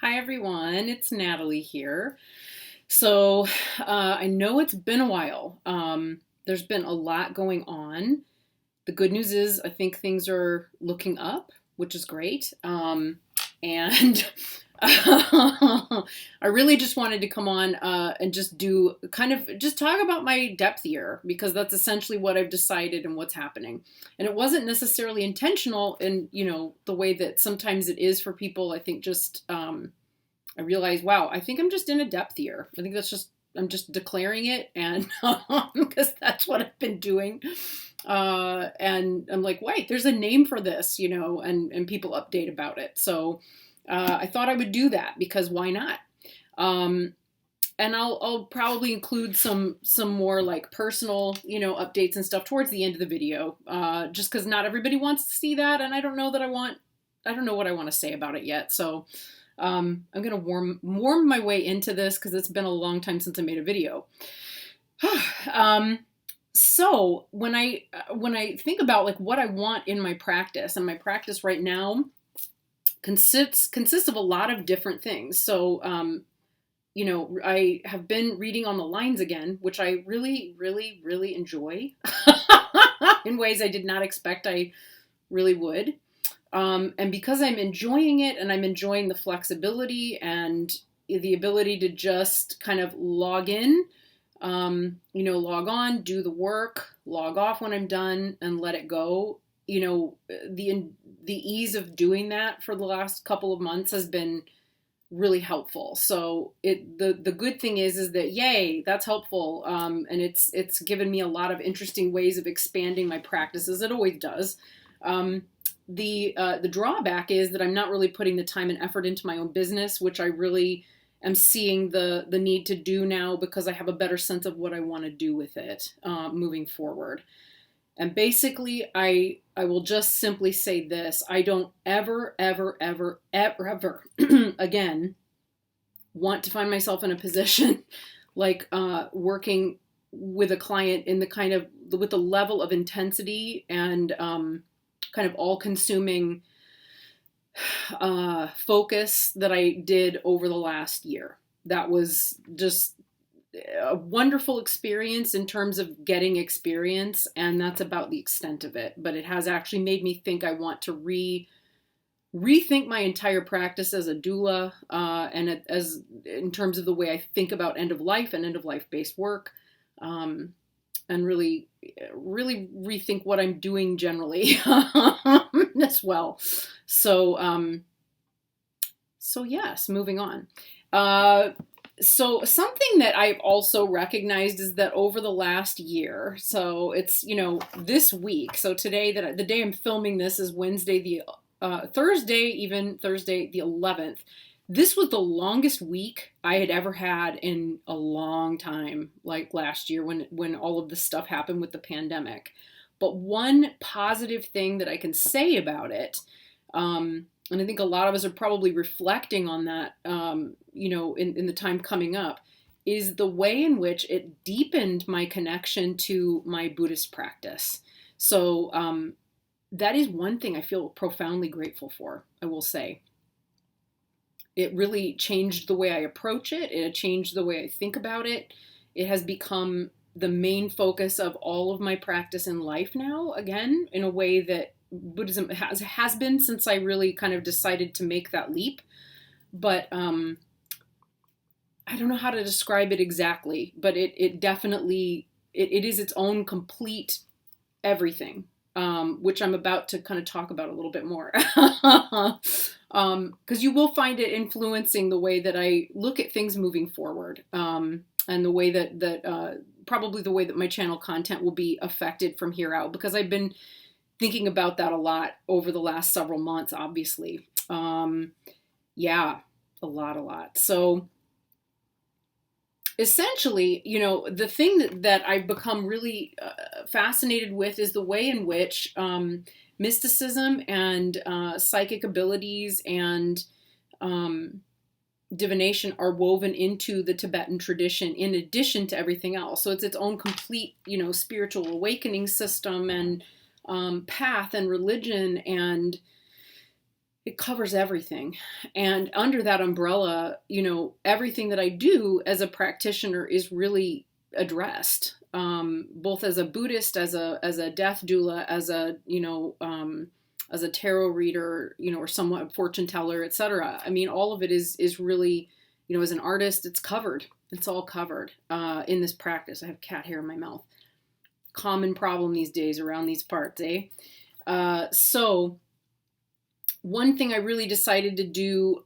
Hi everyone, it's Natalie here. So I know it's been a while. There's been a lot going on. The good news is I think things are looking up, which is great. And I really just wanted to come on and just do kind of just talk about my depth year because that's essentially what I've decided and what's happening. And it wasn't necessarily intentional in, the way that sometimes it is for people. I think just I realized, wow, I think I'm just in a depth year. I think I'm just declaring it and because that's what I've been doing. And I'm like, wait, there's a name for this, and people update about it. So I thought I would do that because why not? And I'll probably include some more like personal, updates and stuff towards the end of the video, just because not everybody wants to see that, and I don't know what I want to say about it yet. So I'm gonna warm my way into this because it's been a long time since I made a video. So when I think about like what I want in my practice, and my practice right now consists of a lot of different things. So I have been reading on the lines again, which I really, really, really enjoy in ways I did not expect I really would. And because I'm enjoying it and I'm enjoying the flexibility and the ability to just kind of log in, log on, do the work, log off when I'm done and let it go. The ease of doing that for the last couple of months has been really helpful. So the good thing is that yay, that's helpful. And it's given me a lot of interesting ways of expanding my practices. It always does. The drawback is that I'm not really putting the time and effort into my own business, which I really am seeing the need to do now because I have a better sense of what I want to do with it moving forward. And basically, I will just simply say this. I don't ever, ever, ever, ever, ever again want to find myself in a position like working with a client in with the level of intensity and kind of all-consuming focus that I did over the last year. That was just a wonderful experience in terms of getting experience, and that's about the extent of it. But it has actually made me think I want to rethink my entire practice as a doula, and as in terms of the way I think about end of life and end of life based work, and really rethink what I'm doing generally as well. So yes, moving on. So something that I've also recognized is that over the last year, so it's, this week, so today, the day I'm filming this is Wednesday, Thursday the 11th. This was the longest week I had ever had in a long time, like last year when all of this stuff happened with the pandemic. But one positive thing that I can say about it, and I think a lot of us are probably reflecting on that, in the time coming up, is the way in which it deepened my connection to my Buddhist practice. So that is one thing I feel profoundly grateful for, I will say. It really changed the way I approach it. It changed the way I think about it. It has become the main focus of all of my practice in life now, again, in a way that Buddhism has been since I really kind of decided to make that leap. But I don't know how to describe it exactly, but it definitely, it is its own complete everything, which I'm about to kind of talk about a little bit more. Because you will find it influencing the way that I look at things moving forward, and the way that probably the way that my channel content will be affected from here out, because I've been thinking about that a lot over the last several months, obviously. Yeah, a lot. So essentially, the thing that I've become really fascinated with is the way in which mysticism and psychic abilities and divination are woven into the Tibetan tradition in addition to everything else. So it's its own complete, spiritual awakening system and path and religion. And it covers everything. And under that umbrella, everything that I do as a practitioner is really addressed, both as a Buddhist, as a death doula, as a tarot reader, or somewhat fortune teller, etc. I mean, all of it is really, as an artist, it's covered. It's all covered in this practice. I have cat hair in my mouth. Common problem these days around these parts, eh? So one thing I really decided to do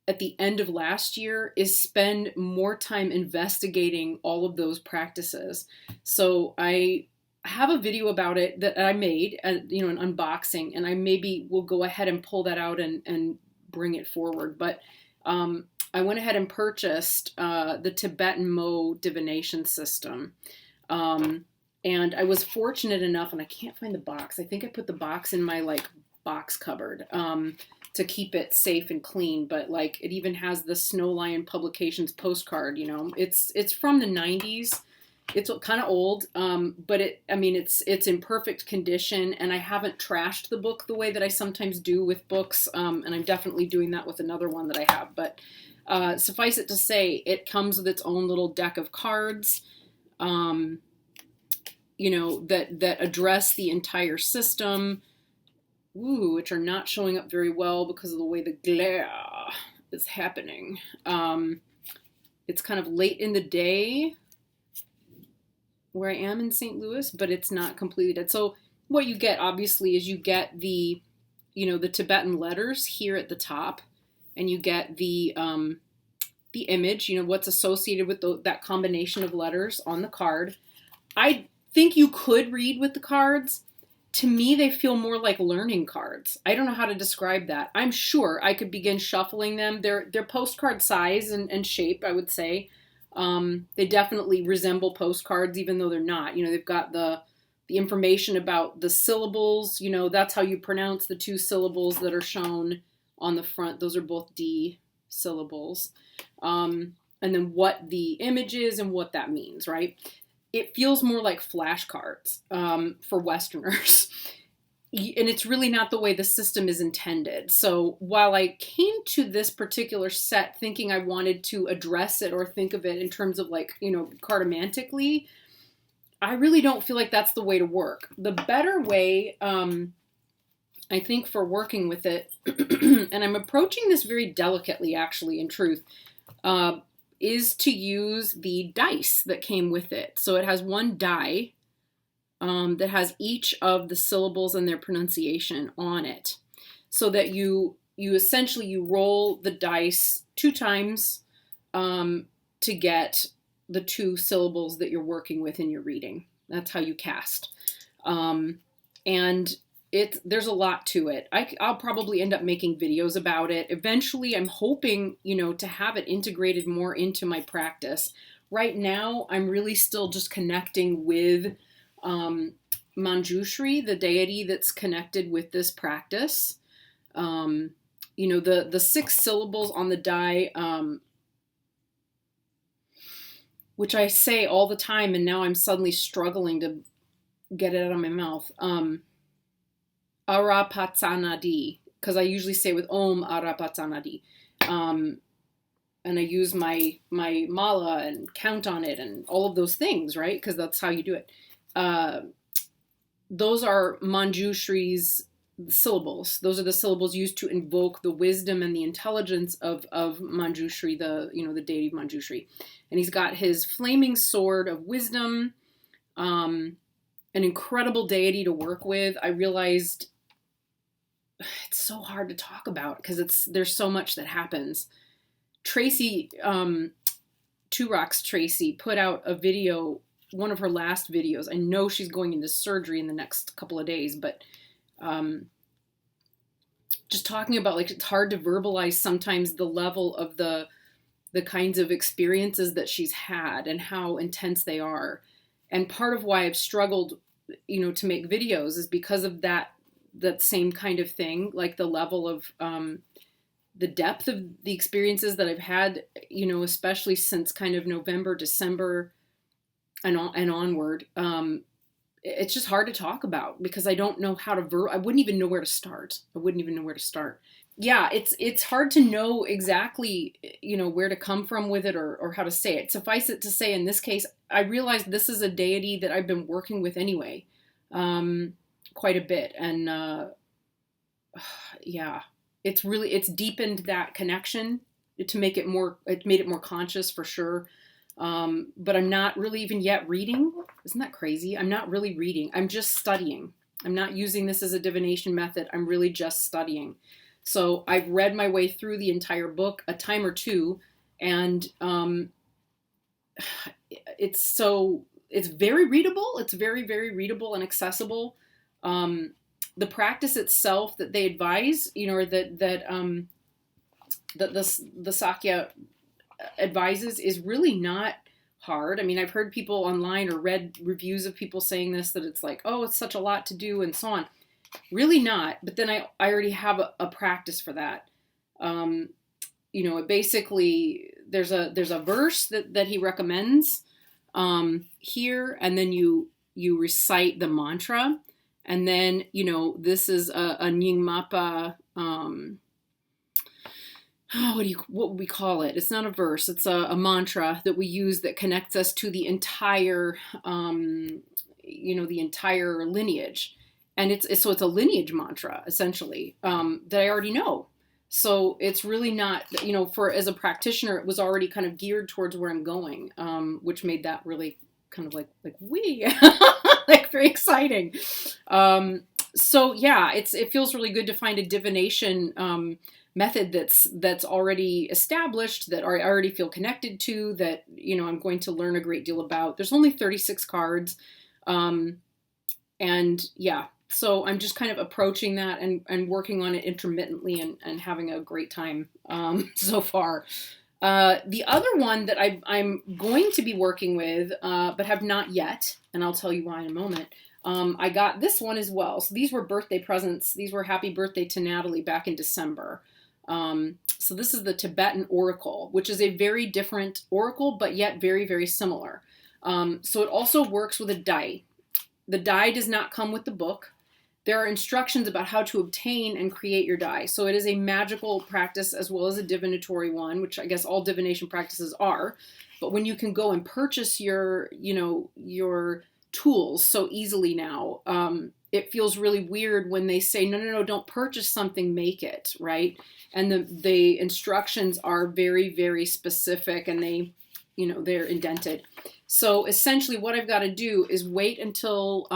at the end of last year is spend more time investigating all of those practices. So I have a video about it that I made, an unboxing, and I maybe will go ahead and pull that out and bring it forward. But I went ahead and purchased the Tibetan Mo divination system. And I was fortunate enough, and I can't find the box. I think I put the box in my box cupboard to keep it safe and clean. But it even has the Snow Lion Publications postcard. It's from the 90s. It's kind of old, but it's in perfect condition, and I haven't trashed the book the way that I sometimes do with books, and I'm definitely doing that with another one that I have. But suffice it to say, it comes with its own little deck of cards. That address the entire system, which are not showing up very well because of the way the glare is happening. It's kind of late in the day where I am in St. Louis, but it's not completely dead. So what you get, obviously, is you get the Tibetan letters here at the top, and you get the image, what's associated with that combination of letters on the card. I think you could read with the cards. To me, they feel more like learning cards. I don't know how to describe that. I'm sure I could begin shuffling them. They're postcard size and shape, I would say. They definitely resemble postcards, even though they're not. They've got the information about the syllables. That's how you pronounce the two syllables that are shown on the front. Those are both D syllables. And then what the image is and what that means, right? It feels more like flashcards for Westerners. And it's really not the way the system is intended. So while I came to this particular set thinking I wanted to address it or think of it in terms of cartomantically, I really don't feel like that's the way to work. The better way, I think, for working with it, and I'm approaching this very delicately, actually, in truth, is to use the dice that came with it. So it has one die that has each of the syllables and their pronunciation on it, so that you essentially roll the dice 2 times to get the 2 syllables that you're working with in your reading. That's how you cast. And there's a lot to it. I'll probably end up making videos about it. Eventually, I'm hoping, to have it integrated more into my practice. Right now, I'm really still just connecting with Manjushri, the deity that's connected with this practice. The 6 syllables on the die, which I say all the time, and now I'm suddenly struggling to get it out of my mouth. Arapatsanadi, because I usually say with Om Arapatsanadi. And I use my mala and count on it and all of those things, right? Because that's how you do it. Those are Manjushri's syllables. Those are the syllables used to invoke the wisdom and the intelligence of Manjushri, the deity of Manjushri. And he's got his flaming sword of wisdom, an incredible deity to work with. I realized it's so hard to talk about because there's so much that happens. Tracy, 2 Rocks Tracy, put out a video, one of her last videos. I know she's going into surgery in the next couple of days, but just talking about it's hard to verbalize sometimes the level of the kinds of experiences that she's had and how intense they are. And part of why I've struggled, to make videos is because of that same kind of thing, the level of the depth of the experiences that I've had, especially since kind of November, December and onward. it's just hard to talk about because I don't know how to I wouldn't even know where to start. Yeah, it's hard to know exactly, where to come from with it or how to say it. Suffice it to say, in this case, I realized this is a deity that I've been working with anyway, quite a bit. And yeah, it's deepened that connection it made it more conscious for sure. But I'm not really even yet reading. Isn't that crazy? I'm not really reading. I'm just studying. I'm not using this as a divination method. I'm really just studying. So I've read my way through the entire book a time or two, and it's very readable. It's very, very readable and accessible. The practice itself that they advise, or that the Sakya advises, is really not hard. I mean, I've heard people online or read reviews of people saying this, that it's like, oh, it's such a lot to do and so on. Really not. But then I already have a practice for that. It basically, there's a verse that he recommends here, and then you recite the mantra, and then, this is a Nyingmapa, what would we call it? It's not a verse. It's a mantra that we use that connects us to the entire, the entire lineage. And it's a lineage mantra, essentially, that I already know. So it's really not, as a practitioner, it was already kind of geared towards where I'm going, which made that really kind of like like very exciting. So yeah, it feels really good to find a divination method that's already established, that I already feel connected to, that, I'm going to learn a great deal about. There's only 36 cards. And yeah, so I'm just kind of approaching that and working on it intermittently and having a great time so far. The other one that I'm going to be working with, but have not yet, and I'll tell you why in a moment, I got this one as well. So these were birthday presents. These were happy birthday to Natalie back in December. So this is the Tibetan oracle, which is a very different oracle, but yet very, very similar. So it also works with a die. The die does not come with the book. There are instructions about how to obtain and create your die. So it is a magical practice as well as a divinatory one, which I guess all divination practices are. But when you can go and purchase your tools so easily now, it feels really weird when they say, no, don't purchase something, make it, right? And the instructions are very, very specific, and they're indented. So essentially what I've got to do is wait until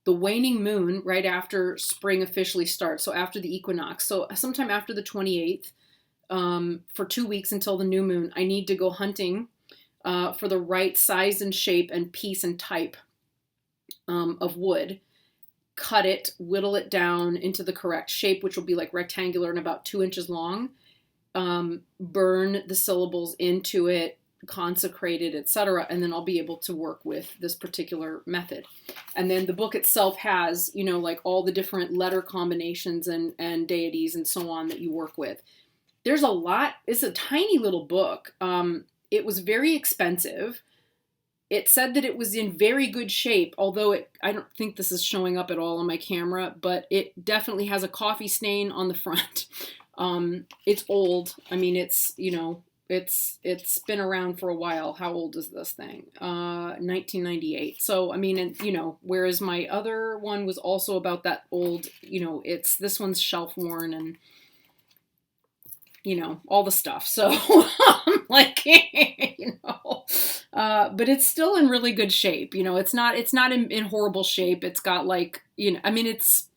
the waning moon right after spring officially starts. So after the equinox. So sometime after the 28th, for 2 weeks until the new moon, I need to go hunting for the right size and shape and piece and type of wood. Cut it, whittle it down into the correct shape, which will be like rectangular and about 2 inches long. Burn the syllables into it, consecrate it, etc., and then I'll be able to work with this particular method. And then the book itself has, like all the different letter combinations and deities and so on that you work with. There's a lot. It's a tiny little book. It was very expensive. It said that it was in very good shape, although I don't think this is showing up at all on my camera, but it definitely has a coffee stain on the front. It's old. I mean, it's been around for a while. How old is this thing? 1998. So, I mean, whereas my other one was also about that old, this one's shelf worn and, all the stuff. So, like, but it's still in really good shape. It's not in horrible shape. It's got like, I mean, it's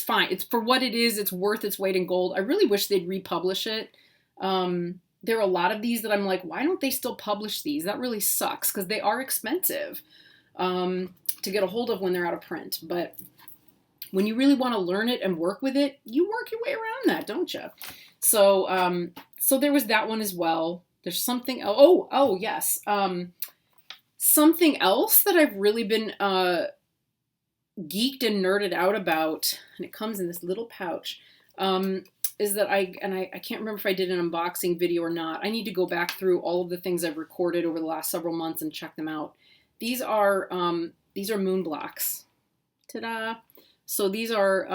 fine. It's for what it is. It's worth its weight in gold. I really wish they'd republish it. There are a lot of these that I'm like, why don't they still publish these? That really sucks because they are expensive to get a hold of when they're out of print. But when you really want to learn it and work with it, you work your way around that, don't you? So, so there was that one as well. There's something else. Oh, yes. Something else that I've really been geeked and nerded out about, and it comes in this little pouch, is that I can't remember if I did an unboxing video or not. I need to go back through all of the things I've recorded over the last several months and check them out. These are these are moon blocks. Ta-da! So these are,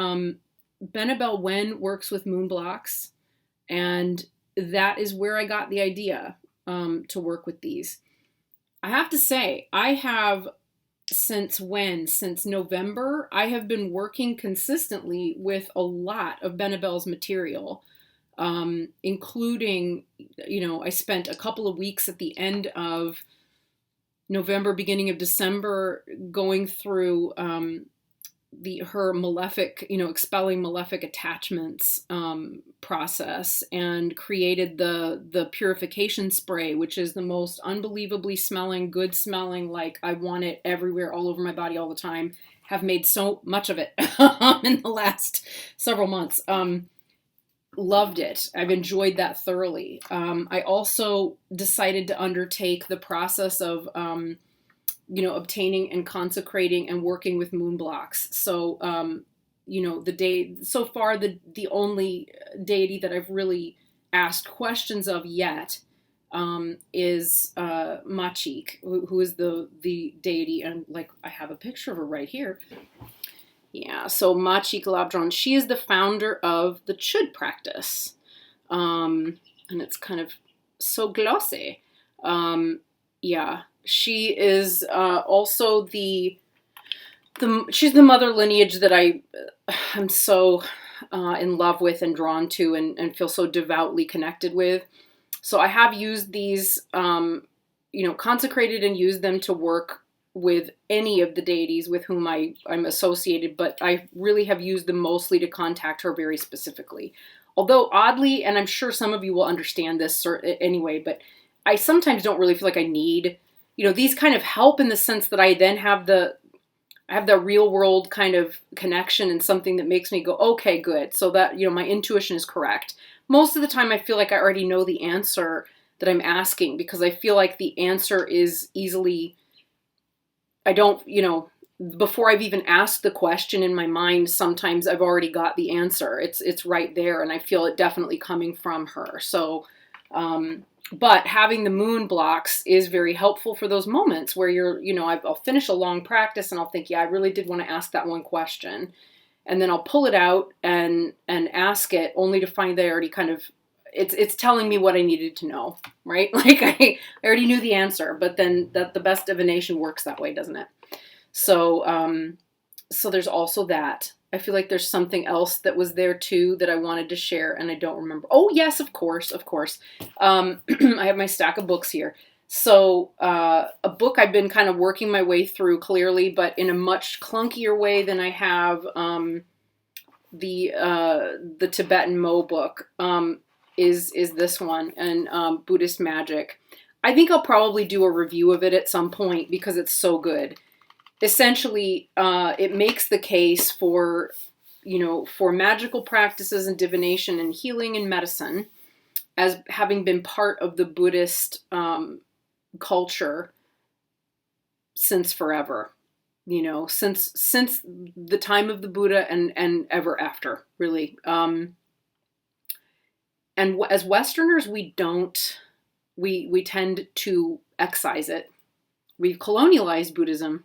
Benabel Wen works with moon blocks, and that is where I got the idea to work with these. I have to say, I have since November, I have been working consistently with a lot of Benabel's material, including, I spent a couple of weeks at the end of November, beginning of December, going through her malefic, expelling malefic attachments process, and created the purification spray, which is the most unbelievably smelling, good smelling, like I want it everywhere, all over my body all the time. Have made so much of it in the last several months. Loved it. I've enjoyed that thoroughly. I also decided to undertake the process of obtaining and consecrating and working with moon blocks. So, so far, the only deity that I've really asked questions of yet is Machik, who is the deity, and like I have a picture of her right here. Yeah, so Machik Labdron, she is the founder of the Chud practice, and it's kind of so glossy. Yeah. She is also she's the mother lineage that I'm so in love with and drawn to and feel so devoutly connected with. So I have used these, consecrated and used them to work with any of the deities with whom I'm associated, but I really have used them mostly to contact her very specifically. Although oddly, and I'm sure some of you will understand this anyway, but I sometimes don't really feel like I need, these kind of help in the sense that I then have the real world kind of connection and something that makes me go, okay, good. So that, my intuition is correct. Most of the time I feel like I already know the answer that I'm asking, because I feel like the answer is easily, I don't, before I've even asked the question in my mind, sometimes I've already got the answer. It's right there, and I feel it definitely coming from her. So, but having the moon blocks is very helpful for those moments where I'll finish a long practice and I'll think, yeah, I really did want to ask that one question. And then I'll pull it out and ask it, only to find that I already kind of, it's telling me what I needed to know, right? Like I already knew the answer, but then the best divination works that way, doesn't it? So, so there's also that. I feel like there's something else that was there too that I wanted to share, and I don't remember. Oh yes, of course. I have my stack of books here. So a book I've been kind of working my way through clearly, but in a much clunkier way than I have the Tibetan Mo book is this one, and Buddhist Magic. I think I'll probably do a review of it at some point because it's so good. Essentially, it makes the case for magical practices and divination and healing and medicine as having been part of the Buddhist culture since forever, since the time of the Buddha and ever after, really. And as Westerners, we tend to excise it. We've colonialized Buddhism.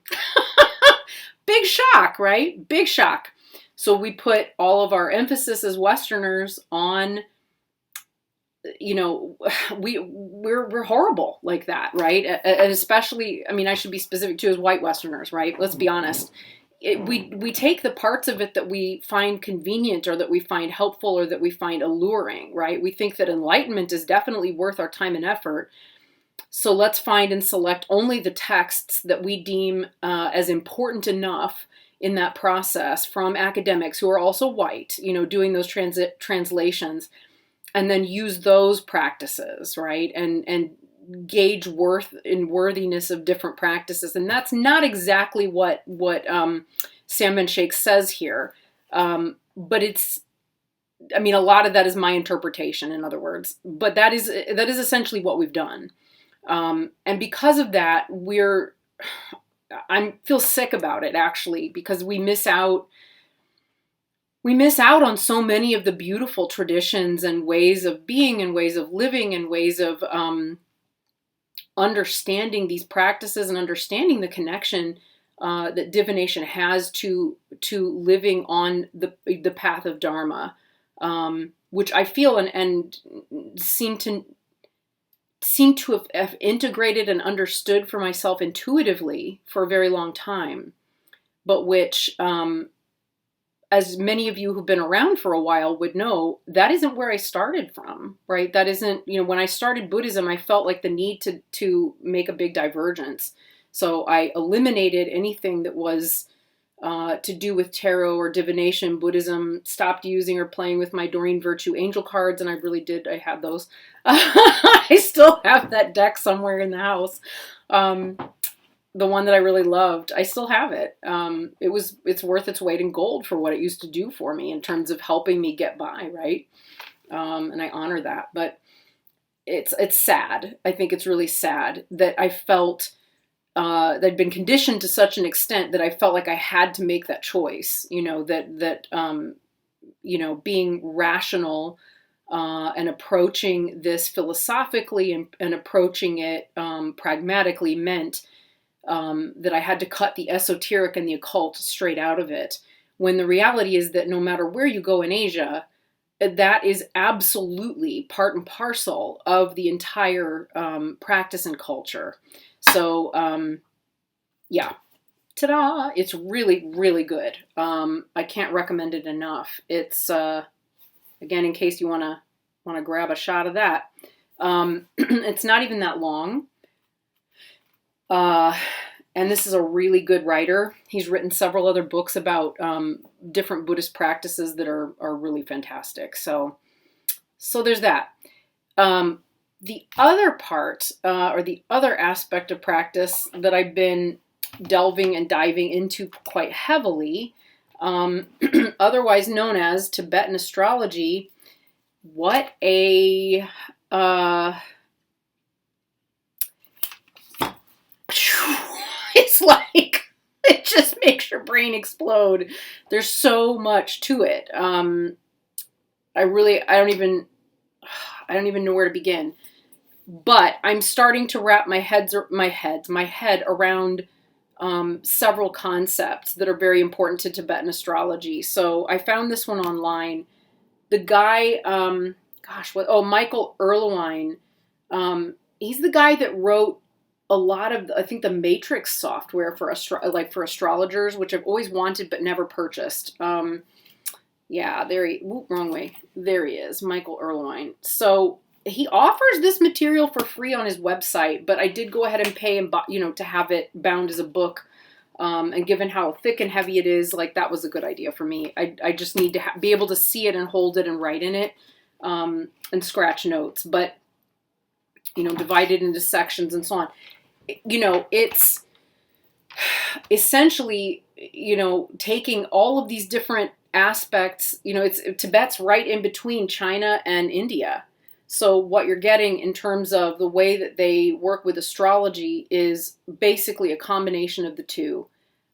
Big shock, right? Big shock. So we put all of our emphasis as Westerners on, we're horrible like that, right? And especially, I should be specific too, as white Westerners, right? Let's be honest. We take the parts of it that we find convenient or that we find helpful or that we find alluring, right? We think that enlightenment is definitely worth our time and effort. So let's find and select only the texts that we deem as important enough in that process from academics who are also white, doing those translations, and then use those practices, right? And gauge worth and worthiness of different practices. And that's not exactly what Sam Sheikh says here. But it's, a lot of that is my interpretation, in other words. But that is essentially what we've done. And because of that, I feel sick about it, actually, because we miss out on so many of the beautiful traditions and ways of being and ways of living and ways of understanding these practices and understanding the connection that divination has to living on the path of Dharma, which I feel and seem to have integrated and understood for myself intuitively for a very long time, but which, as many of you who've been around for a while would know, that isn't where I started from, right? That isn't, when I started Buddhism, I felt like the need to make a big divergence. So I eliminated anything that was to do with tarot or divination. Buddhism, stopped using or playing with my Doreen Virtue angel cards, and I had those. I still have that deck somewhere in the house. The one that I really loved, I still have it. It's worth its weight in gold for what it used to do for me in terms of helping me get by, right? And I honor that. But it's sad. I think it's really sad that I felt that I'd been conditioned to such an extent that I felt like I had to make that choice. Being rational and approaching this philosophically and approaching it pragmatically meant that I had to cut the esoteric and the occult straight out of it. When the reality is that no matter where you go in Asia, that is absolutely part and parcel of the entire practice and culture. So, yeah, ta-da! It's really, really good. I can't recommend it enough. It's again, in case you want to grab a shot of that. It's not even that long. And this is a really good writer. He's written several other books about different Buddhist practices that are really fantastic. So there's that. The other part, or the other aspect of practice that I've been delving and diving into quite heavily, otherwise known as Tibetan astrology. What a it's like, it just makes your brain explode. There's so much to it. I don't even know where to begin. But I'm starting to wrap my head around several concepts that are very important to Tibetan astrology. So I found this one online. The guy, Michael Erlewine. He's the guy that wrote a lot of, I think, the Matrix software for astrologers, which I've always wanted but never purchased. Wrong way. There he is, Michael Erlewine. So he offers this material for free on his website, but I did go ahead and pay and to have it bound as a book. And given how thick and heavy it is, that was a good idea for me. I just need to be able to see it and hold it and write in it, and scratch notes, but divide it into sections and so on. It's essentially, taking all of these different aspects, Tibet's right in between China and India. So what you're getting in terms of the way that they work with astrology is basically a combination of the two.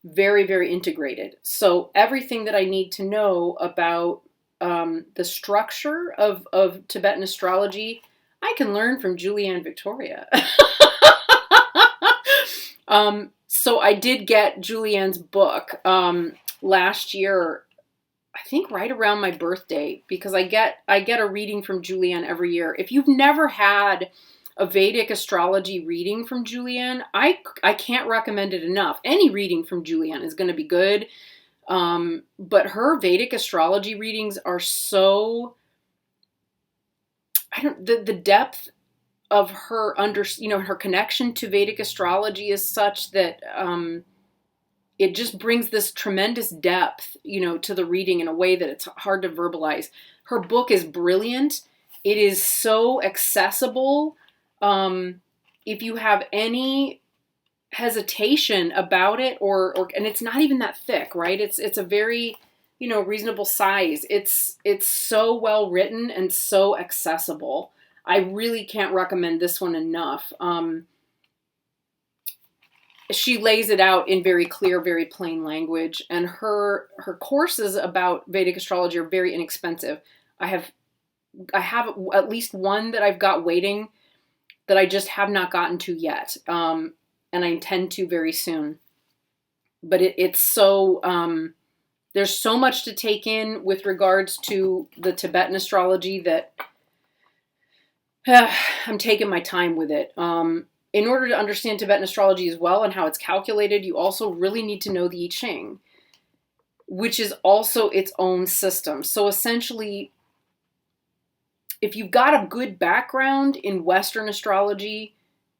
Very, very integrated. So everything that I need to know about the structure of Tibetan astrology, I can learn from Julianne Victoria. So I did get Julianne's book last year, I think right around my birthday, because I get a reading from Julianne every year. If you've never had a Vedic astrology reading from Julianne, I can't recommend it enough. Any reading from Julianne is going to be good. But her Vedic astrology readings are so, the depth of her her connection to Vedic astrology is such that it just brings this tremendous depth, to the reading in a way that it's hard to verbalize. Her book is brilliant. It is so accessible. If you have any hesitation about it, and it's not even that thick, right? It's a very, reasonable size. It's so well written and so accessible. I really can't recommend this one enough. She lays it out in very clear, very plain language, and her courses about Vedic astrology are very inexpensive. I have at least one that I've got waiting that I just have not gotten to yet, and I intend to very soon. but it's so, there's so much to take in with regards to the Tibetan astrology that I'm taking my time with it. In order to understand Tibetan astrology as well and how it's calculated, you also really need to know the I Ching, which is also its own system. So essentially, if you've got a good background in Western astrology,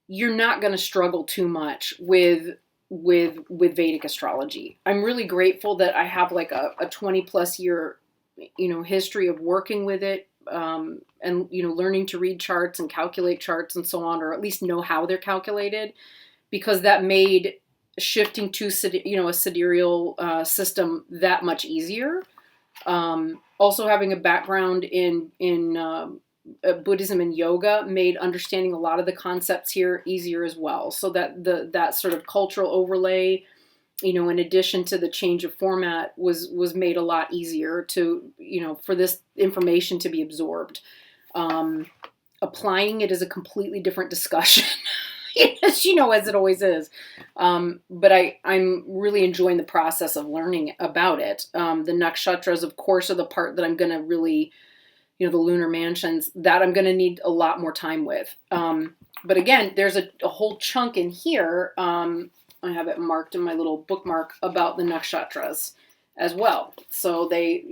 you're not going to struggle too much with Vedic astrology. I'm really grateful that I have like a 20 plus year, history of working with it, and learning to read charts and calculate charts and so on, or at least know how they're calculated, because that made shifting to a sidereal system that much easier. Also, having a background in Buddhism and yoga made understanding a lot of the concepts here easier as well. So that that sort of cultural overlay, in addition to the change of format, was made a lot easier to, for this information to be absorbed. Applying it is a completely different discussion. As as it always is. But I'm really enjoying the process of learning about it. The nakshatras, of course, are the part that I'm going to really, the lunar mansions, that I'm going to need a lot more time with. But again, there's a whole chunk in here. I have it marked in my little bookmark about the nakshatras as well. So they,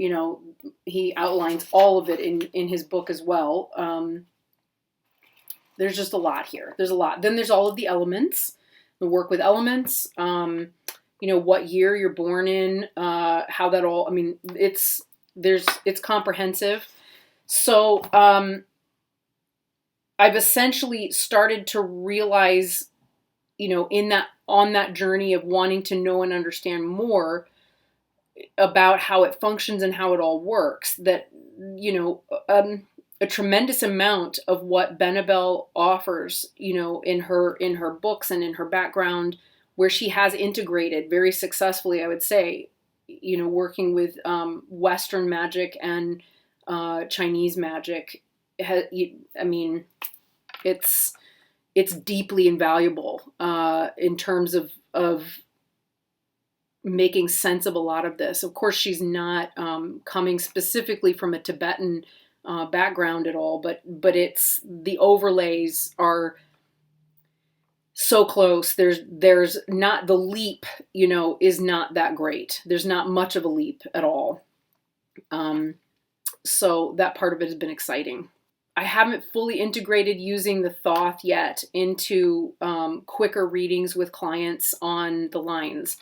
he outlines all of it in his book as well. There's just a lot here. There's a lot. Then there's all of the elements, the work with elements, what year you're born in, how that all, it's comprehensive. So, I've essentially started to realize, on that journey of wanting to know and understand more about how it functions and how it all works, that, a tremendous amount of what Benebell offers, in her books and in her background, where she has integrated very successfully, I would say, working with Western magic and Chinese magic. It's deeply invaluable in terms of making sense of a lot of this. Of course, she's not coming specifically from a Tibetan background at all, but it's, the overlays are so close. There's not, the leap, is not that great. There's not much of a leap at all. So that part of it has been exciting. I haven't fully integrated using the Thoth yet into quicker readings with clients on the lines,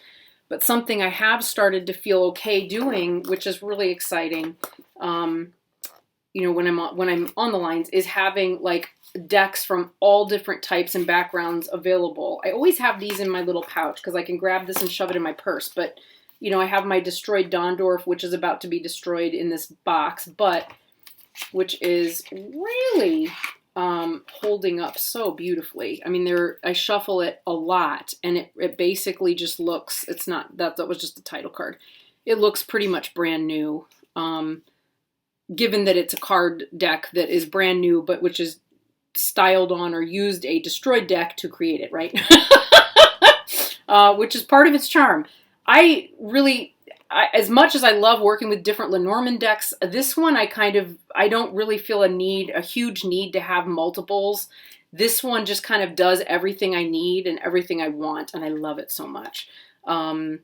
but something I have started to feel okay doing, which is really exciting. When I'm on the lines, is having like decks from all different types and backgrounds available. I always have these in my little pouch because I can grab this and shove it in my purse. But, I have my destroyed Dondorf, which is about to be destroyed in this box, but which is really holding up so beautifully. I shuffle it a lot, and it basically just looks, it's not, that was just the title card. It looks pretty much brand new. Given that it's a card deck that is brand new, but which is styled on or used a destroyed deck to create it, right? Which is part of its charm. As much as I love working with different Lenormand decks, this one I don't really feel a huge need to have multiples. This one just kind of does everything I need and everything I want, and I love it so much. It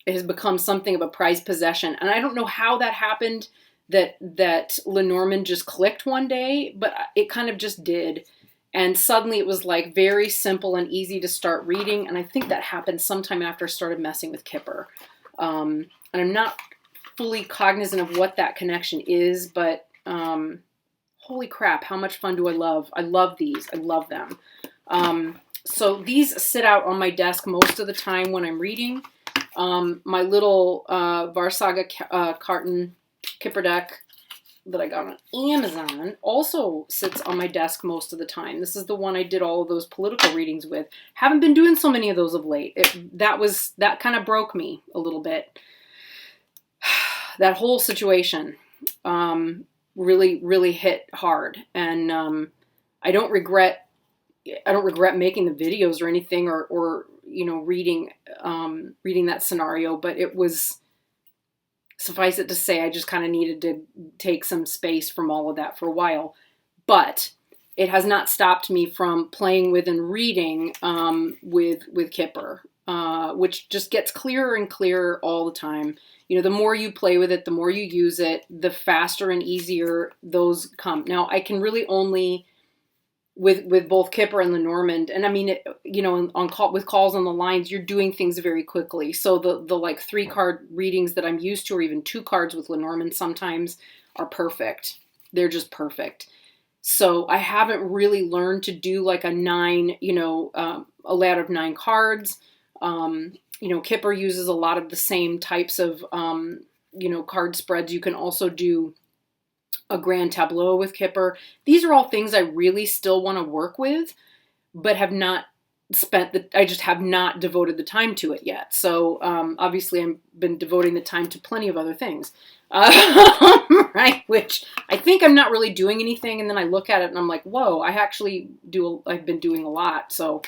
has become something of a prized possession, and I don't know how that happened, that Lenormand just clicked one day, but it kind of just did. And suddenly it was like very simple and easy to start reading. And I think that happened sometime after I started messing with Kipper. And I'm not fully cognizant of what that connection is, but holy crap, how much fun do I love? I love these. I love them. So these sit out on my desk most of the time when I'm reading. My little Varsaga carton Kipper deck that I got on Amazon also sits on my desk most of the time. This is the one I did all of those political readings with. Haven't been doing so many of those of late. That kind of broke me a little bit. That whole situation really, really hit hard, and I don't regret making the videos or anything, or reading that scenario, but it was, suffice it to say, I just kind of needed to take some space from all of that for a while. But it has not stopped me from playing with and reading with Kipper, which just gets clearer and clearer all the time. The more you play with it, the more you use it, the faster and easier those come. Now, I can really only, with both Kipper and Lenormand, and I mean, with calls on the lines, you're doing things very quickly. So the like 3-card readings that I'm used to, or even 2 cards with Lenormand sometimes, are perfect. They're just perfect. So I haven't really learned to do like a 9, a layout of 9 cards. Kipper uses a lot of the same types of, card spreads. You can also do a grand tableau with Kipper. These are all things I really still want to work with, but have not I just have not devoted the time to it yet. So, obviously I've been devoting the time to plenty of other things, right? Which I think I'm not really doing anything. And then I look at it and I'm like, whoa, I've been doing a lot. So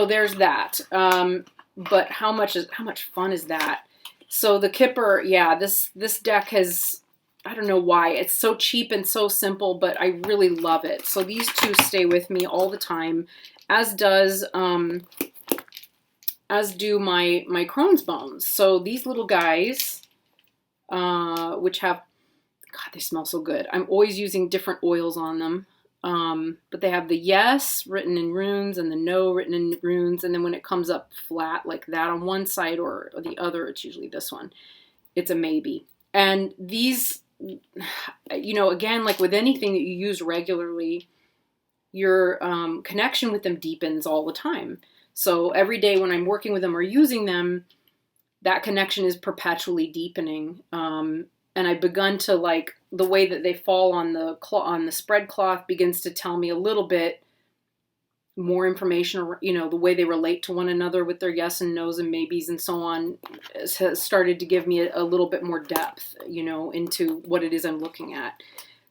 there's that. But how much fun is that? So the Kipper, this deck has, I don't know why, it's so cheap and so simple, but I really love it. So these 2 stay with me all the time, as do my Crohn's bones. So these little guys, which have, God, they smell so good. I'm always using different oils on them. But they have the yes written in runes and the no written in runes. And then when it comes up flat like that on one side or the other, it's usually this one. It's a maybe. And these, again, like with anything that you use regularly, your connection with them deepens all the time. So every day when I'm working with them or using them, that connection is perpetually deepening. And I've begun to like the way that they fall on the spread cloth begins to tell me a little bit more information, the way they relate to one another with their yes and no's and maybes and so on has started to give me a little bit more depth, into what it is I'm looking at.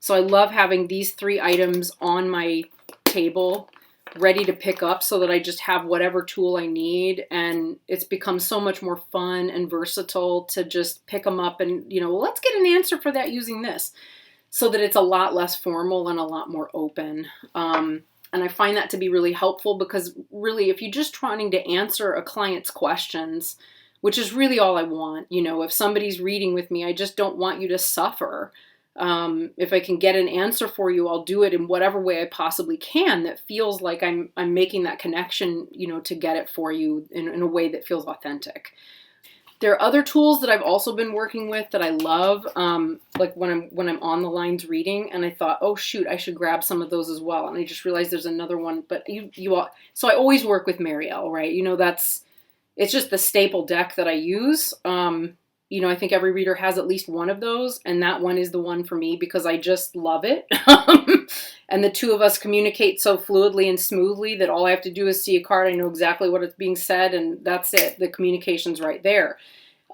So I love having these 3 items on my table ready to pick up so that I just have whatever tool I need. And it's become so much more fun and versatile to just pick them up and, let's get an answer for that using this, so that it's a lot less formal and a lot more open. And I find that to be really helpful because really, if you're just trying to answer a client's questions, which is really all I want, if somebody's reading with me, I just don't want you to suffer. If I can get an answer for you, I'll do it in whatever way I possibly can that feels like I'm making that connection, to get it for you in a way that feels authentic. There are other tools that I've also been working with that I love, like when I'm on the lines reading, and I thought, oh shoot, I should grab some of those as well. And I just realized there's another one, but you all, so I always work with Marielle, right? It's just the staple deck that I use. I think every reader has at least one of those, and that one is the one for me because I just love it. And the 2 of us communicate so fluidly and smoothly that all I have to do is see a card. I know exactly what is being said, and that's it. The communication's right there.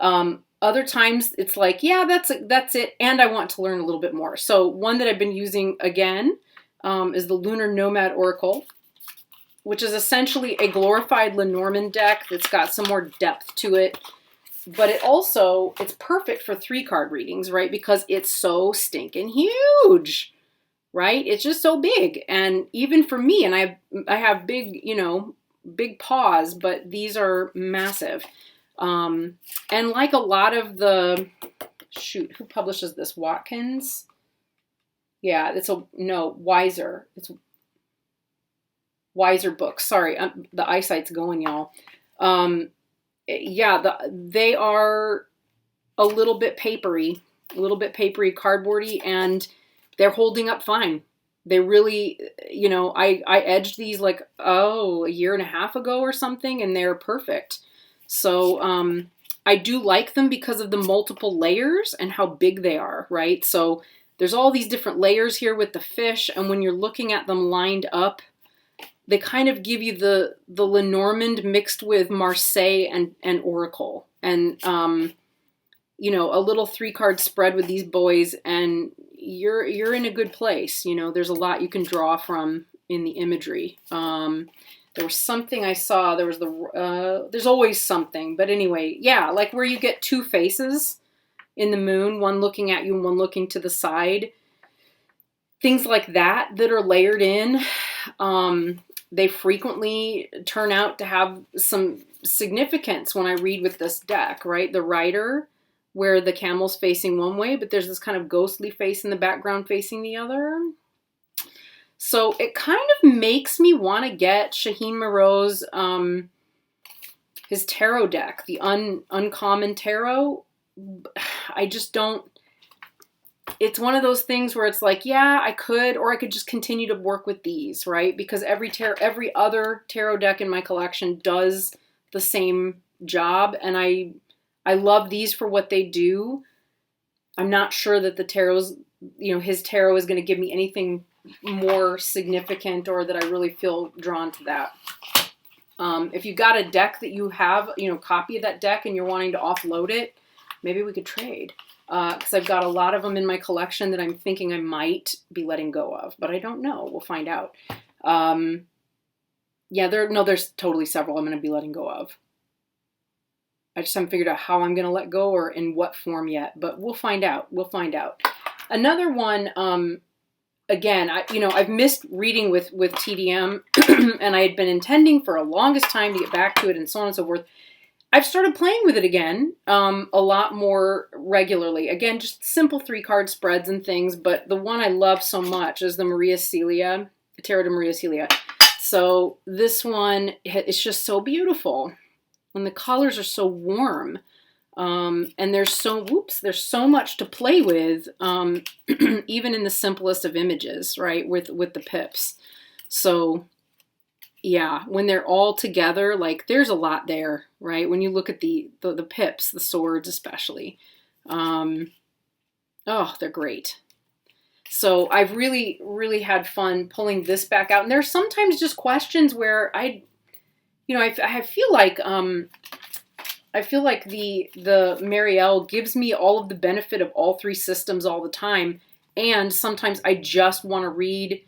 Other times it's like, yeah, that's it, and I want to learn a little bit more. So one that I've been using again is the Lunar Nomad Oracle, which is essentially a glorified Lenormand deck that's got some more depth to it. But it's perfect for 3-card readings, right? Because it's so stinking huge, right? It's just so big. And even for me, and I have big, big paws, but these are massive. And like a lot of who publishes this? Watkins? Yeah, Wiser. It's Wiser Books. Sorry, the eyesight's going, y'all. They are a little bit papery, cardboardy, and they're holding up fine. They really, I edged these like, a year and a half ago or something, and they're perfect. So, I do like them because of the multiple layers and how big they are, right? So there's all these different layers here with the fish, and when you're looking at them lined up, they kind of give you the Lenormand mixed with Marseille and Oracle. And, a little 3-card spread with these boys, and you're in a good place. There's a lot you can draw from in the imagery. There was something I saw. There was there's always something. But anyway, yeah, like where you get two faces in the moon, one looking at you and one looking to the side. Things like that are layered in. They frequently turn out to have some significance when I read with this deck, right? The rider, where the camel's facing one way, but there's this kind of ghostly face in the background facing the other. So it kind of makes me want to get Shaheen Moreau's, his tarot deck, the Uncommon Tarot. I just don't, it's one of those things where it's like, yeah, I could, or I could just continue to work with these, right? Because every other tarot deck in my collection does the same job, and I love these for what they do. I'm not sure that the tarot's, his tarot is going to give me anything more significant, or that I really feel drawn to that. If you got a deck that you have, copy of that deck and you're wanting to offload it, maybe we could trade. Because I've got a lot of them in my collection that I'm thinking I might be letting go of, but I don't know. We'll find out. Yeah, there's totally several I'm going to be letting go of. I just haven't figured out how I'm going to let go or in what form yet, but we'll find out. We'll find out. Another one, again, I've missed reading with TDM, and I had been intending for a longest time to get back to it and so on and so forth. I've started playing with it again, a lot more regularly. Again, just simple 3-card spreads and things, but the one I love so much is the Maria Celia, Tarot de Maria Celia. So this one, it's just so beautiful. And the colors are so warm. And there's so much to play with, even in the simplest of images, right, with the pips. So yeah, when they're all together, like there's a lot there, right? When you look at the pips, the swords especially. Oh, they're great. So I've really, really had fun pulling this back out. And there's sometimes just questions where I feel like the Marielle gives me all of the benefit of all three systems all the time. And sometimes I just want to read,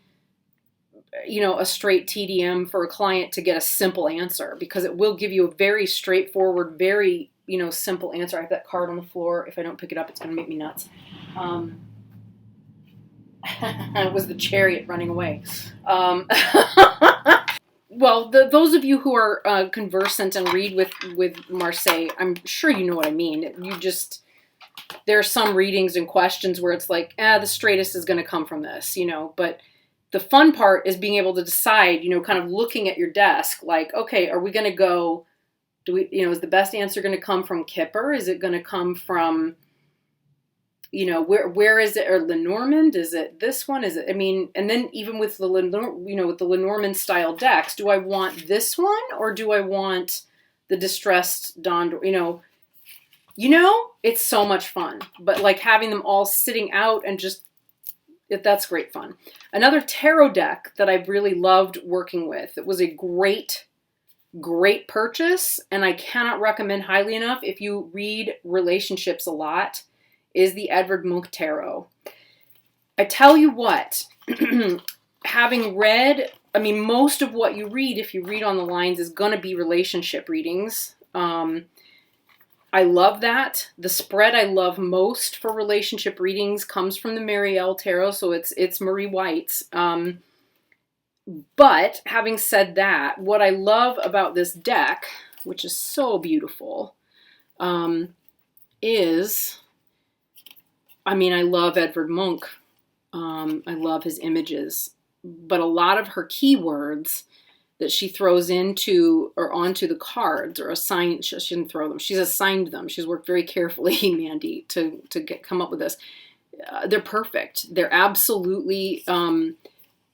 a straight TDM for a client to get a simple answer, because it will give you a very straightforward, very, simple answer. I have that card on the floor. If I don't pick it up, it's going to make me nuts. It was the chariot running away. Well, those of you who are conversant and read with Marseille, I'm sure you know what I mean. There are some readings and questions where it's like, the straightest is going to come from this, but the fun part is being able to decide, kind of looking at your desk, like, okay, are we going to go, is the best answer going to come from Kipper? Is it going to come from, where is it? Or Lenormand? Is it this one? Is it, and then even with the with the Lenormand style decks, do I want this one or do I want the distressed Don? It's so much fun, but like having them all sitting out and just, that's great fun. Another tarot deck that I've really loved working with. It was a great, great purchase, and I cannot recommend highly enough if you read relationships a lot, is the Edvard Munch Tarot. I tell you what, having read, most of what you read, if you read on the lines, is going to be relationship readings. I love that. The spread I love most for relationship readings comes from the Marielle Tarot, so it's Marie White's. But having said that, what I love about this deck, which is so beautiful, is, I love Edvard Munch. I love his images, but a lot of her keywords that she throws into or onto the cards or assigned, she didn't throw them, she's assigned them. She's worked very carefully, Mandy, to come up with this. They're perfect. They're absolutely, in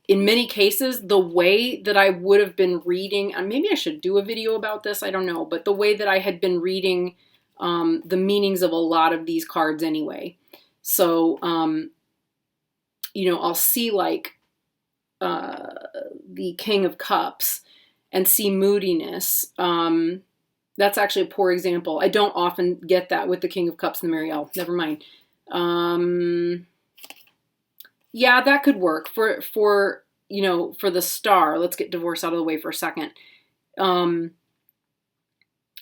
many cases, the way that I would have been reading, and maybe I should do a video about this, I don't know, but the way that I had been reading the meanings of a lot of these cards anyway. So, I'll see like the King of Cups and see moodiness. That's actually a poor example. I don't often get that with the King of Cups and the Marielle. Never mind. Yeah, that could work. For for the star, let's get divorce out of the way for a second.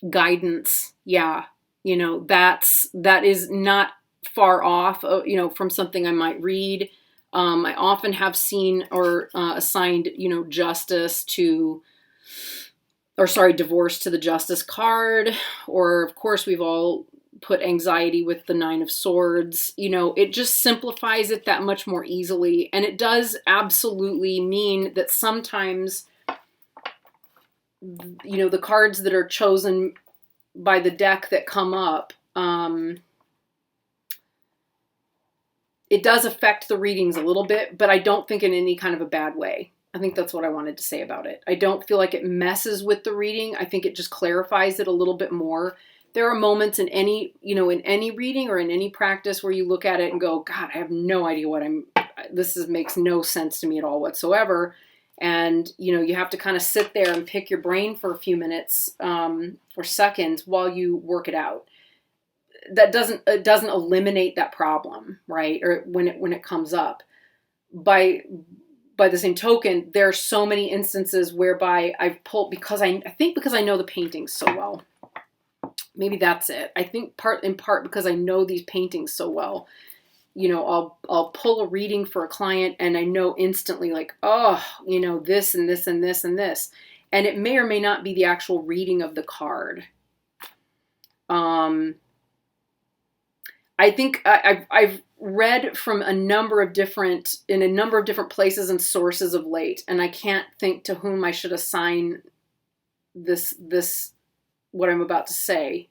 Guidance. Yeah. That is not far off, from something I might read. I often have seen or assigned, justice to, or sorry, divorce to the justice card. Or of course we've all put anxiety with the 9 of Swords. It just simplifies it that much more easily. And it does absolutely mean that sometimes, the cards that are chosen by the deck that come up, it does affect the readings a little bit, but I don't think in any kind of a bad way. I think that's what I wanted to say about it. I don't feel like it messes with the reading. I think it just clarifies it a little bit more. There are moments in any reading or in any practice where you look at it and go, God, I have no idea makes no sense to me at all whatsoever. And, you have to kind of sit there and pick your brain for a few minutes or seconds while you work it out. It doesn't eliminate that problem, right? Or when it comes up. By the same token, there are so many instances whereby I've pulled, because I know the paintings so well. Maybe that's it. I think in part because I know these paintings so well. I'll pull a reading for a client and I know instantly, like, oh, this and this and this and this. And it may or may not be the actual reading of the card. I think I've read from in a number of different places and sources of late, and I can't think to whom I should assign this what I'm about to say.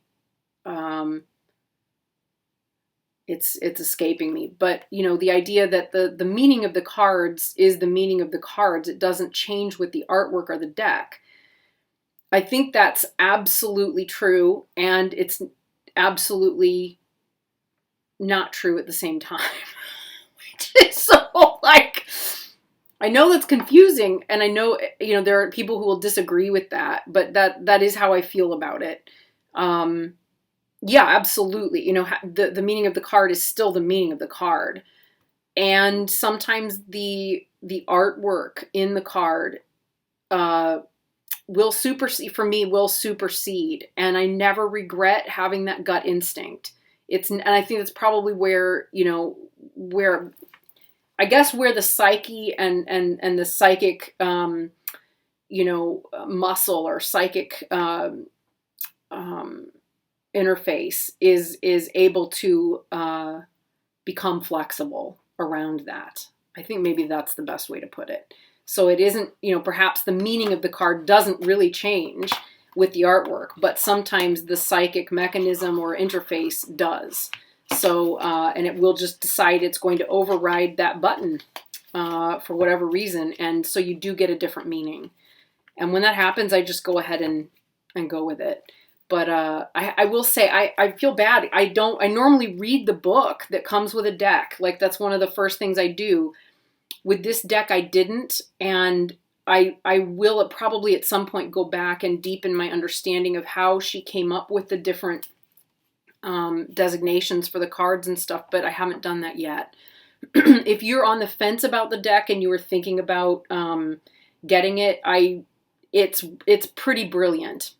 It's escaping me, but the idea that the meaning of the cards is the meaning of the cards. It doesn't change with the artwork or the deck. I think that's absolutely true, and it's absolutely not true at the same time. So, like, I know that's confusing, and I know, there are people who will disagree with that, but that is how I feel about it. Yeah, absolutely. The meaning of the card is still the meaning of the card. And sometimes the artwork in the card will supersede. And I never regret having that gut instinct. And I think that's probably where the psyche and the psychic, muscle or psychic, interface is able to become flexible around that. I think maybe that's the best way to put it. So it isn't, perhaps the meaning of the card doesn't really change with the artwork, but sometimes the psychic mechanism or interface does. So, and it will just decide it's going to override that button for whatever reason. And so you do get a different meaning. And when that happens, I just go ahead and go with it. But I will say, I feel bad. I normally read the book that comes with a deck. Like, that's one of the first things I do. With this deck, I didn't. And I will probably at some point go back and deepen my understanding of how she came up with the different designations for the cards and stuff. But I haven't done that yet. If you're on the fence about the deck and you were thinking about getting it, it's pretty brilliant.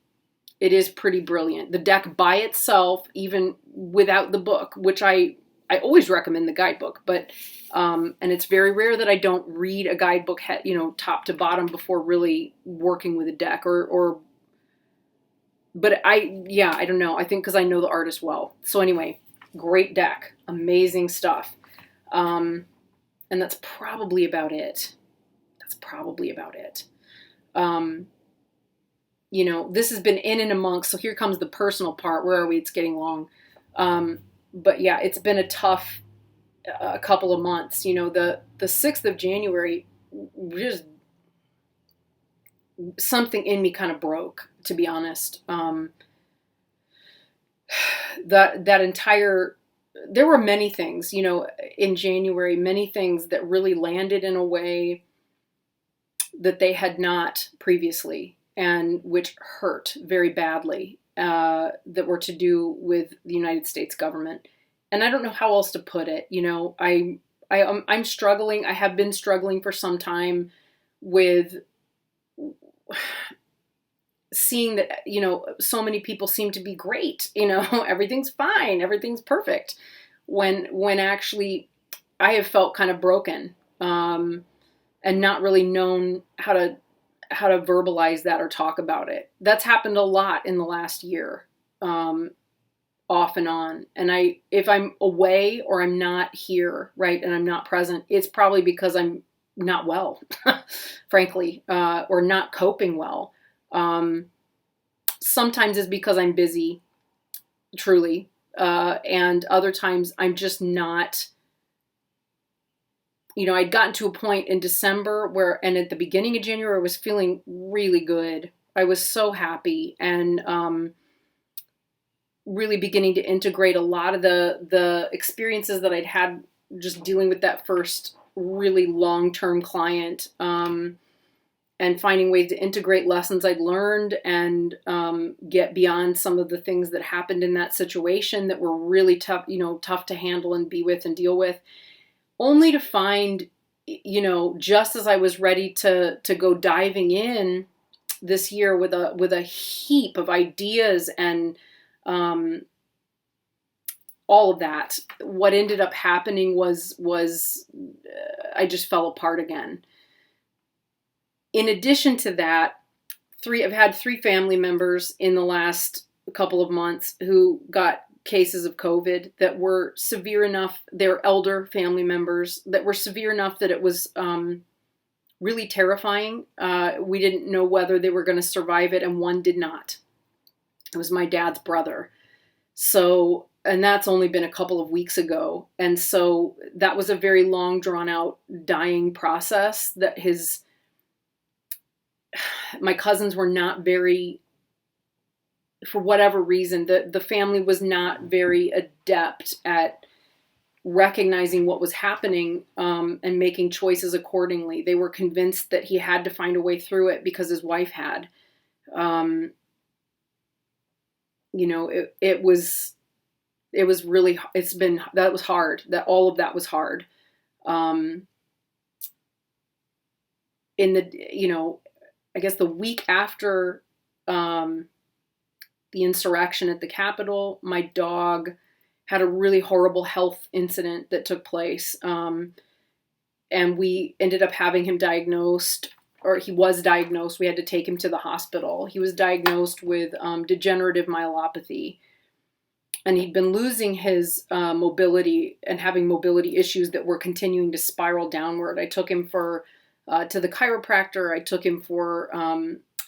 It is pretty brilliant. The deck by itself, even without the book, which I always recommend the guidebook, but and it's very rare that I don't read a guidebook, top to bottom before really working with a deck but I don't know. I think because I know the artist well. So anyway, great deck, amazing stuff. And that's probably about it. This has been in and amongst, so here comes the personal part. Where are we? It's getting long. But yeah, it's been a tough couple of months. The 6th of January, just something in me kind of broke, to be honest. There were many things, in January, many things that really landed in a way that they had not previously, and which hurt very badly, that were to do with the United States government. And I don't know how else to put it. I'm struggling. I have been struggling for some time with seeing that, so many people seem to be great, everything's fine, everything's perfect. When actually I have felt kind of broken, and not really known how to verbalize that or talk about it. That's happened a lot in the last year, off and on. And if I'm away or I'm not here, right, and I'm not present, it's probably because I'm not well, frankly, or not coping well. Sometimes it's because I'm busy, truly, and other times I'm just not. I'd gotten to a point in December and at the beginning of January, I was feeling really good. I was so happy, and really beginning to integrate a lot of the experiences that I'd had just dealing with that first really long-term client, and finding ways to integrate lessons I'd learned and get beyond some of the things that happened in that situation that were really tough, tough to handle and be with and deal with. Only to find, just as I was ready to go diving in this year with a heap of ideas and all of that, what ended up happening was I just fell apart again. In addition to that, I've had 3 family members in the last couple of months who got cases of COVID that were severe enough. They're elder family members that were severe enough that it was really terrifying. We didn't know whether they were going to survive it, and one did not. It was my dad's brother. So, and that's only been a couple of weeks ago. And so that was a very long, drawn out dying process that my cousins were not very, for whatever reason, the family was not very adept at recognizing what was happening, and making choices accordingly. They were convinced that he had to find a way through it because his wife had. It was really, that was hard. That all of that was hard. I guess the week after the insurrection at the Capitol, my dog had a really horrible health incident that took place. And we ended up having him diagnosed, or he was diagnosed. We had to take him to the hospital. He was diagnosed with degenerative myelopathy. And he'd been losing his mobility and having mobility issues that were continuing to spiral downward. I took him to the chiropractor. I took him for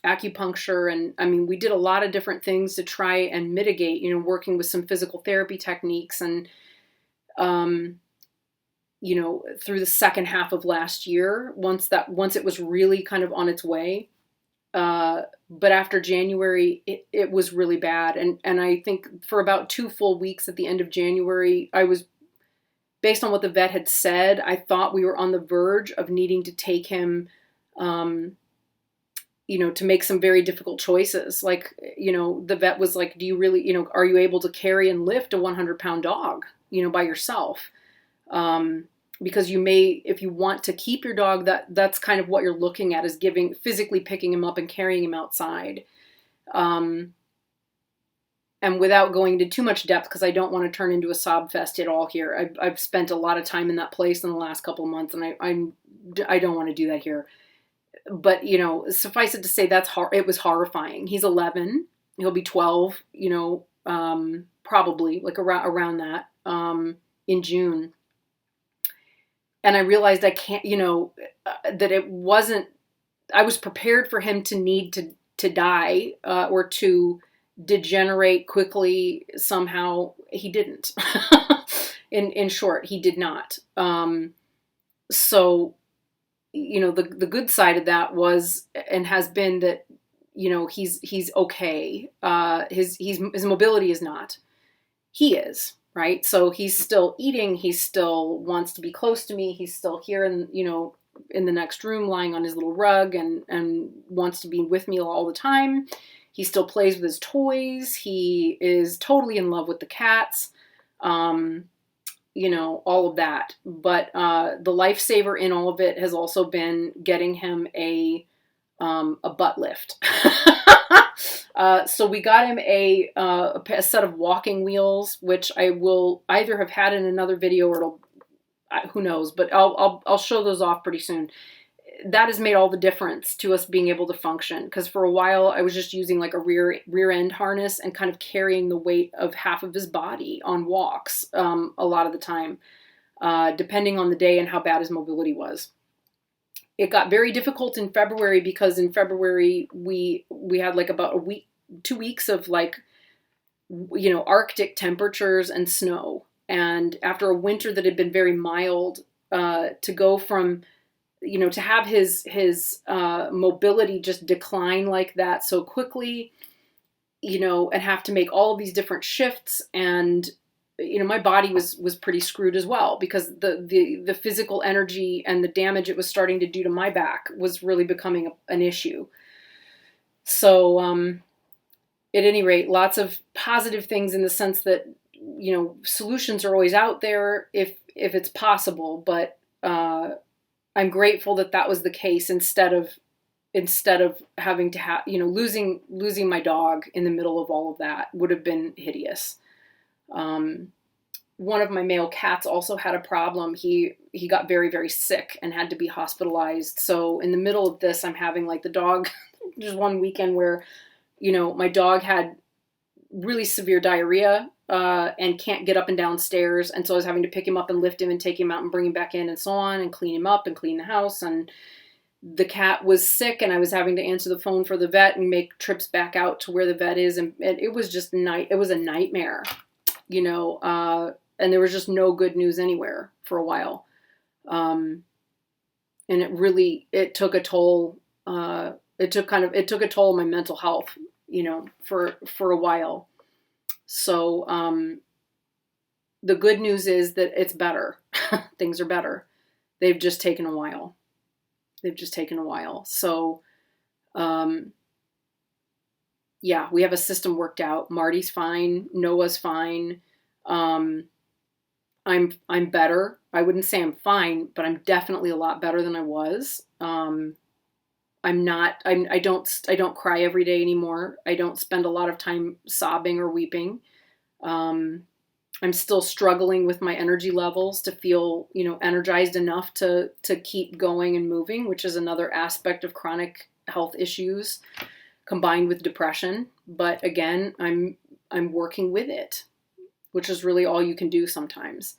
acupuncture. And we did a lot of different things to try and mitigate, working with some physical therapy techniques. And, through the second half of last year, once it was really kind of on its way. But after January, it was really bad. And I think for about 2 full weeks at the end of January, based on what the vet had said, I thought we were on the verge of needing to take him, to make some very difficult choices. Like, the vet was like, do you really, are you able to carry and lift a 100-pound dog, by yourself? Because you may, if you want to keep your dog, that's kind of what you're looking at, is physically picking him up and carrying him outside. And without going into too much depth, because I don't want to turn into a sob fest at all here. I've spent a lot of time in that place in the last couple of months, and I don't want to do that here. But, suffice it to say, it was horrifying. He's 11. He'll be 12, probably like around that, in June. And I realized I can't, that it wasn't, I was prepared for him to need to die, or to degenerate quickly somehow. He didn't. In short, he did not. So, the good side of that was, and has been, that, he's okay. His mobility is not. He is. Right. So he's still eating. He still wants to be close to me. He's still here in the next room, lying on his little rug, and wants to be with me all the time. He still plays with his toys. He is totally in love with the cats. all of that. But the lifesaver in all of it has also been getting him a butt lift. So we got him a set of walking wheels, which I will either have had in another video or who knows, but I'll show those off pretty soon. That has made all the difference to us being able to function, because for a while I was just using like a rear end harness and kind of carrying the weight of half of his body on walks a lot of the time, depending on the day and how bad his mobility was. It got very difficult in February, because in February we had like about 2 weeks of like Arctic temperatures and snow, and after a winter that had been very mild, to go from to have his mobility just decline like that so quickly, and have to make all of these different shifts, and my body was pretty screwed as well, because the physical energy and the damage it was starting to do to my back was really becoming an issue. So at any rate, lots of positive things in the sense that solutions are always out there if it's possible, but I'm grateful that was the case, instead of having to have losing my dog in the middle of all of that would have been hideous. One of my male cats also had a problem. He got very, very sick and had to be hospitalized. So in the middle of this, I'm having like the dog, just one weekend where, my dog had really severe diarrhea, and can't get up and down stairs. And so I was having to pick him up and lift him and take him out and bring him back in and so on, and clean him up and clean the house. And the cat was sick, and I was having to answer the phone for the vet and make trips back out to where the vet is. And it was just it was a nightmare, and there was just no good news anywhere for a while. And it took a toll. It took a toll on my mental health, for a while. So, the good news is that it's better. Things are better. They've just taken a while. So, yeah, we have a system worked out. Marty's fine. Noah's fine. I'm better. I wouldn't say I'm fine, but I'm definitely a lot better than I was. I don't cry every day anymore. I don't spend a lot of time sobbing or weeping. I'm still struggling with my energy levels to feel, energized enough to keep going and moving, which is another aspect of chronic health issues combined with depression. But again, I'm working with it, which is really all you can do sometimes.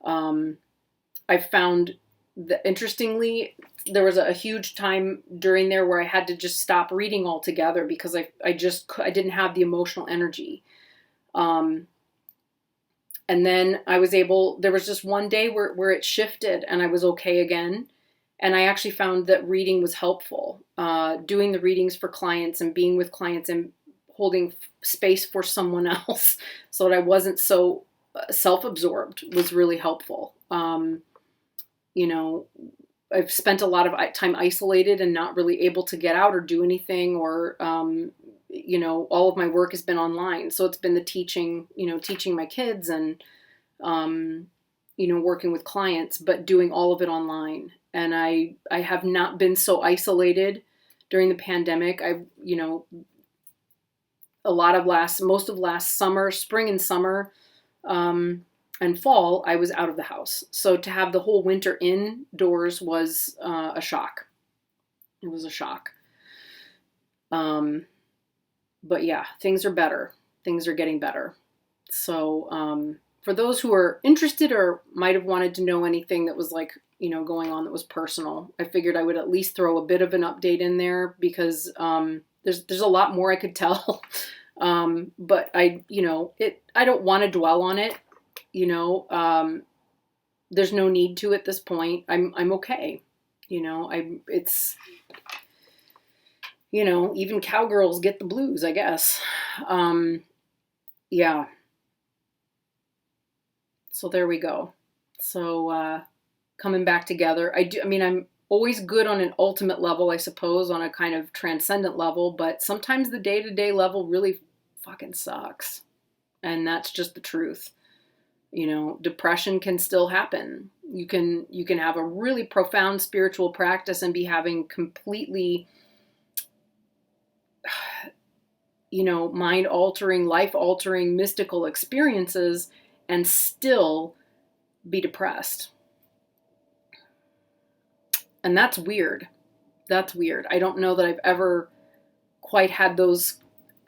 I found that, interestingly, there was a huge time during there where I had to just stop reading altogether, because I didn't have the emotional energy. And then there was just one day where it shifted and I was okay again. And I actually found that reading was helpful. Doing the readings for clients and being with clients and holding space for someone else so that I wasn't so self-absorbed was really helpful. I've spent a lot of time isolated and not really able to get out or do anything, or, all of my work has been online. So it's been the teaching my kids and, working with clients, but doing all of it online. And I have not been so isolated during the pandemic. Most of last summer, spring and summer, and fall, I was out of the house. So to have the whole winter indoors was a shock. It was a shock. But yeah, things are better. Things are getting better. So for those who are interested or might have wanted to know anything that was going on that was personal, I figured I would at least throw a bit of an update in there, because there's a lot more I could tell. But I don't want to dwell on it. There's no need to at this point. I'm okay. Even cowgirls get the blues, I guess. Yeah. So there we go. So, coming back together, I'm always good on an ultimate level, I suppose, on a kind of transcendent level, but sometimes the day-to-day level really fucking sucks. And that's just the truth. You know, depression can still happen. You can have a really profound spiritual practice and be having completely, you know, mind altering, life altering, mystical experiences and still be depressed. And that's weird. That's weird. I don't know that I've ever quite had those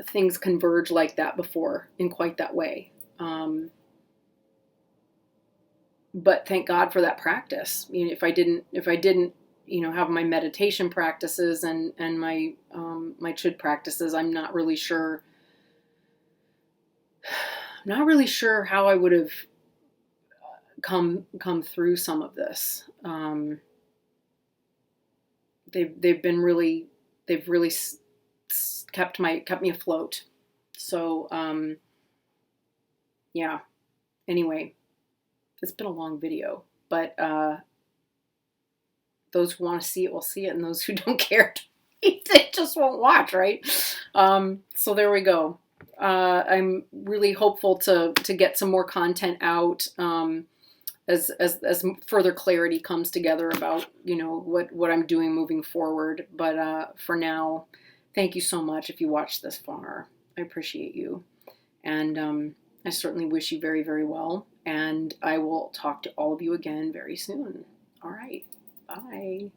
things converge like that before in quite that way. But thank God for that practice. You know, if I didn't, you know, have my meditation practices and my my chud practices, I'm not really sure how I would have come through some of this. They've been really, they've really kept me afloat. So yeah. Anyway, it's been a long video, but those who want to see it will see it, and those who don't care, they just won't watch, right? So there we go. I'm really hopeful to get some more content out as further clarity comes together about, you know, what I'm doing moving forward. But for now, thank you so much if you watched this far. I appreciate you, and I certainly wish you very, very well. And I will talk to all of you again very soon. All right. Bye.